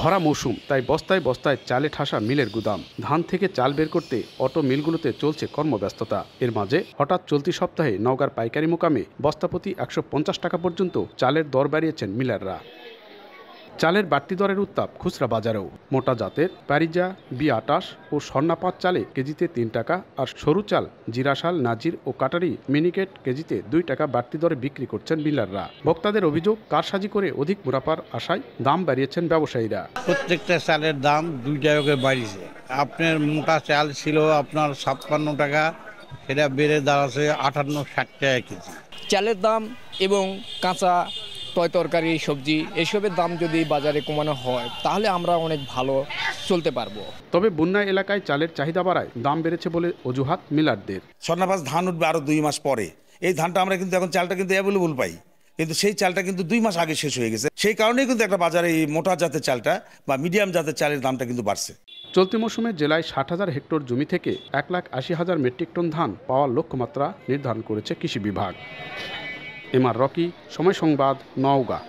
ভরা মৌসুম, তাই বস্তায় বস্তায় চালে ঠাসা মিলের গুদাম। ধান থেকে চাল বের করতে অটো মিলগুলোতে চলছে কর্মব্যস্ততা। এর মাঝে হঠাৎ চলতি সপ্তাহে নওগাঁর পাইকারি মোকামে বস্তাপ্রতি ১৫০ টাকা পর্যন্ত চালের দর বাড়িয়েছেন মিলাররা। চালের বাড়তি দরের উত্তাপ খুচরা বাজারেও। মোটা জাতের প্যারিজা, বি২৮ ও স্বর্ণা ৫ চালে কেজিতে ৩ টাকা, আর সরু চাল জিরাশাল, নাজির ও কাটারি মিনিকেট কেজিতে ২ টাকা বাড়তি দরে বিক্রি করছেন মিলাররা। ভোক্তাদের অভিযোগ, কারসাজি করে অধিক মুনাফার আশায় দাম বাড়িয়েছেন ব্যবসায়ীরা। প্রত্যেকটা চালের দাম ২ টাকা করে বাড়িয়েছে। আপনার মোটা চাল ছিল আপনার ৫৬ টাকা, সেটা বেড়ে দাঁড়াচ্ছে ৫৮-৬০ টাকা কেজি। চালের দাম এবং কাঁচা তরকারি, সবজি এসবের দাম যদি বাজারে কমানো হয় তাহলে আমরা অনেক ভালো চলতে পারবো। তবে বন্যা এলাকায় চালের চাহিদা বাড়ায় দাম বেড়েছে বলে অজুহাত মিলারদের। স্বর্ণা ৫ ধান উঠবে আরও 2 মাস পরে। এই ধানটা আমরা কিন্তু এখন চালটা কিন্তু অ্যাভেলেবল পাই, কিন্তু সেই চালটা কিন্তু 2 মাস আগে শেষ হয়ে গেছে। সেই কারণেই কিন্তু একটা বাজারে এই মোটা জাতের চালটা বা মিডিয়াম জাতের চালের দামটা কিন্তু বাড়ছে। চলতি মৌসুমে জেলায় ৬০,০০০ হেক্টর জমি থেকে ১,৮০,০০০ মেট্রিক টন ধান পাওয়ার লক্ষ্যমাত্রা নির্ধারণ করেছে কৃষি বিভাগ। এমআর রকি, সময় সংবাদ, নওগাঁ।